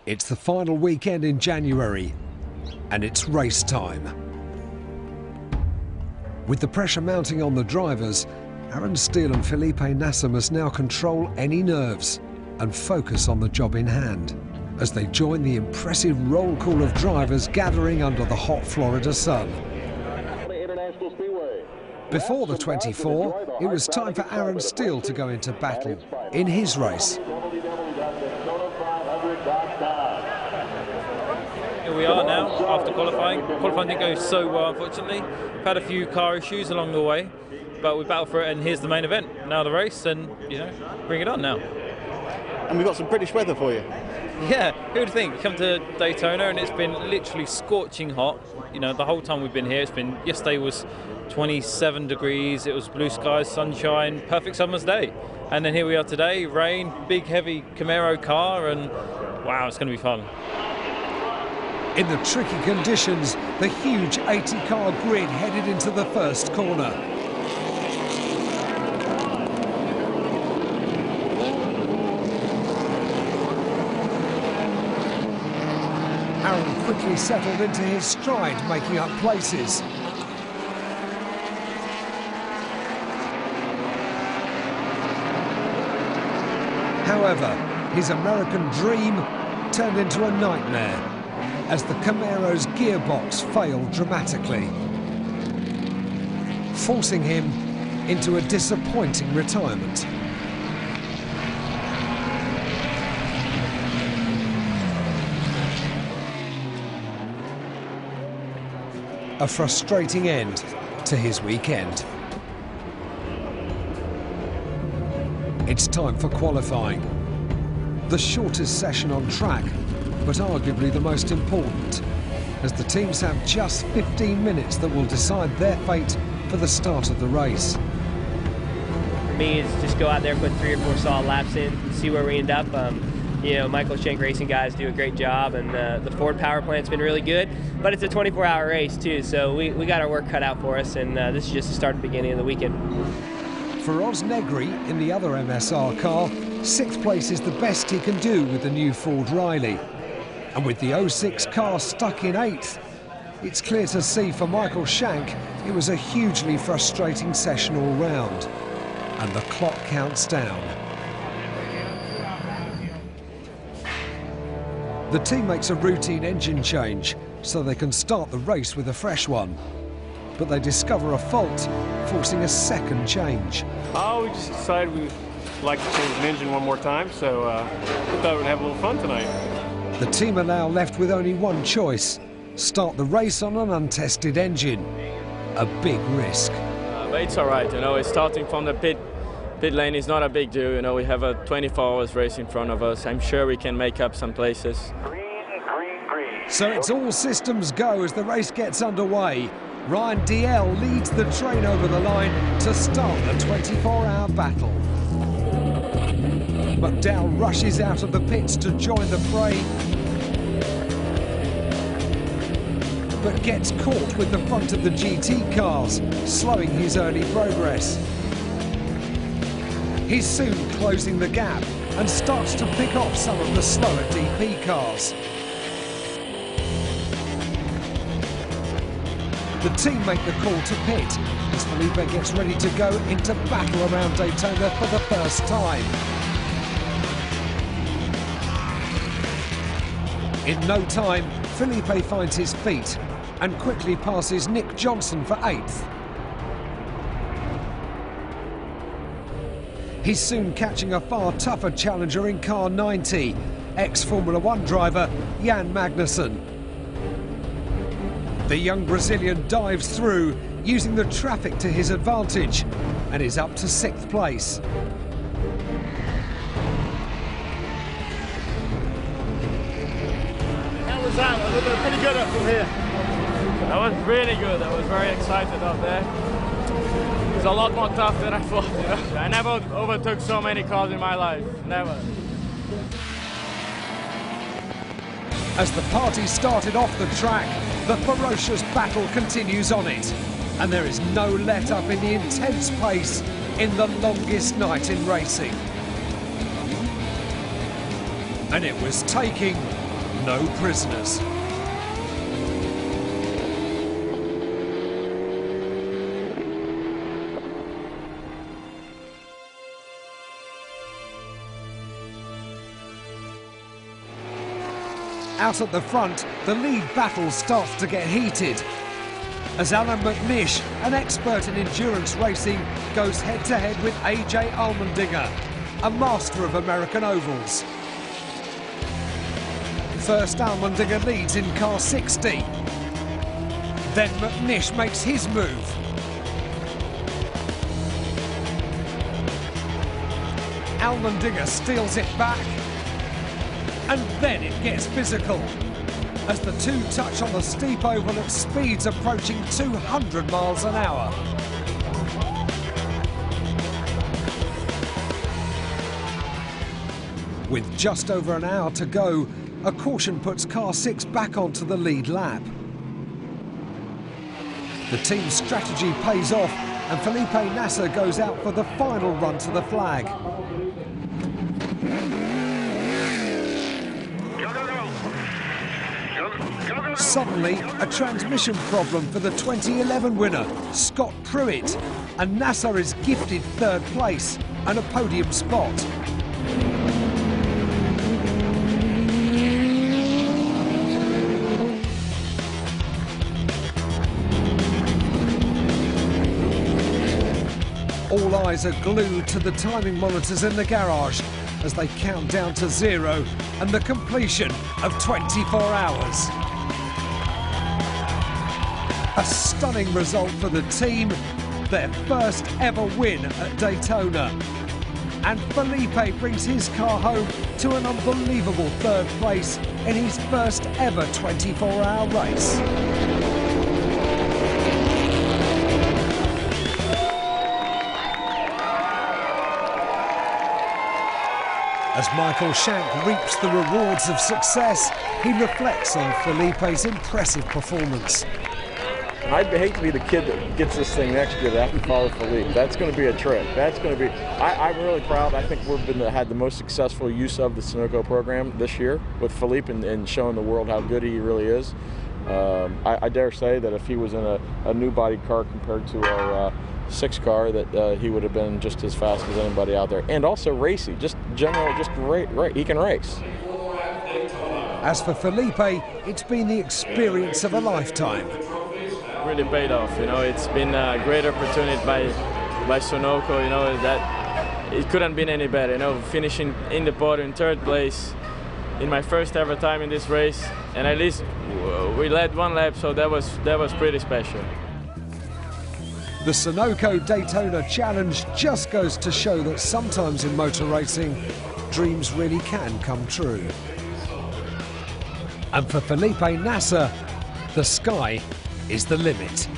It's the final weekend in January, and it's race time. With the pressure mounting on the drivers, Aaron Steele and Felipe Nasr must now control any nerves and focus on the job in hand as they join the impressive roll call of drivers gathering under the hot Florida sun. Before the 24, it was time for Aaron Steele to go into battle in his race. Here we are now after qualifying. Qualifying didn't go so well, unfortunately. We've had a few car issues along the way, but we battled for it, and here's the main event. Now the race, and you know, bring it on now. And we've got some British weather for you. Yeah, who would think? Come to Daytona and it's been literally scorching hot. You know, the whole time we've been here, yesterday was 27 degrees, it was blue skies, sunshine, perfect summer's day. And then here we are today, rain, big heavy Camaro car, and wow, it's going to be fun. In the tricky conditions, the huge 80-car grid headed into the first corner. Aaron quickly settled into his stride, making up places. However, his American dream turned into a nightmare as the Camaro's gearbox failed dramatically, forcing him into a disappointing retirement. A frustrating end to his weekend. It's time for qualifying. The shortest session on track, but arguably the most important, as the teams have just 15 minutes that will decide their fate for the start of the race. For me, it's just go out there, put 3 or 4 solid laps in, see where we end up. You know, Michael Shank Racing guys do a great job, and the Ford power plant's been really good, but it's a 24-hour race too, so we got our work cut out for us, and this is just the start and beginning of the weekend. For Oz Negri in the other MSR car, 6th place is the best he can do with the new Ford Riley. And with the 06 car stuck in 8th, it's clear to see for Michael Shank it was a hugely frustrating session all round. And the clock counts down. The team makes a routine engine change so they can start the race with a fresh one. But they discover a fault, forcing a second change. We just decided we'd like to change an engine one more time, so we thought we'd have a little fun tonight. The team are now left with only one choice: start the race on an untested engine. A big risk. But it's all right, you know, it's starting from the pit lane is not a big deal, you know, we have a 24 hours race in front of us. I'm sure we can make up some places. Green. So it's all systems go as the race gets underway. Ryan DL leads the train over the line to start the 24-hour battle. McDowell rushes out of the pits to join the fray, but gets caught with the front of the GT cars, slowing his early progress. He's soon closing the gap and starts to pick off some of the slower DP cars. The team make the call to pit as Felipe gets ready to go into battle around Daytona for the first time. In no time, Felipe finds his feet and quickly passes Nick Johnson for 8th. He's soon catching a far tougher challenger in car 90, ex-Formula 1 driver Jan Magnussen. The young Brazilian dives through, using the traffic to his advantage, and is up to 6th place. How was that? Was it pretty good up from here? That was really good, I was very excited up there. It's a lot more tough than I thought, you know? I never overtook so many cars in my life, never. As the party started off the track, the ferocious battle continues on it, and there is no let-up in the intense pace in the longest night in racing. And it was taking no prisoners. Out at the front, the lead battle starts to get heated as Alan McNish, an expert in endurance racing, goes head-to-head with AJ Allmendinger, a master of American ovals. First, Allmendinger leads in car 60. Then McNish makes his move. Allmendinger steals it back. And then it gets physical as the two touch on the steep oval at speeds approaching 200 miles an hour. With just over an hour to go, a caution puts car 6 back onto the lead lap. The team's strategy pays off and Felipe Nasr goes out for the final run to the flag. Suddenly, a transmission problem for the 2011 winner, Scott Pruitt, and Nasr is gifted third place and a podium spot. All eyes are glued to the timing monitors in the garage as they count down to 0 and the completion of 24 hours. A stunning result for the team, their first ever win at Daytona. And Felipe brings his car home to an unbelievable third place in his first ever 24-hour race. As Michael Shank reaps the rewards of success, he reflects on Felipe's impressive performance. I'd hate to be the kid that gets this thing next year that have to follow Felipe. That's going to be a trip. That's going to be. I'm really proud. I think we've had the most successful use of the Sunoco program this year with Felipe and showing the world how good he really is. I dare say that if he was in a new body car compared to our 6 car, that he would have been just as fast as anybody out there, and also racy. Just general, just great. He can race. As for Felipe, it's been the experience of a lifetime. Really paid off, you know. It's been a great opportunity by Sunoco, you know, that it couldn't been any better, you know, finishing in the podium, 3rd place in my first ever time in this race, and at least we led 1 lap, so that was pretty special. The Sunoco Daytona Challenge just goes to show that sometimes in motor racing, dreams really can come true. And for Felipe Nasr, the sky is the limit.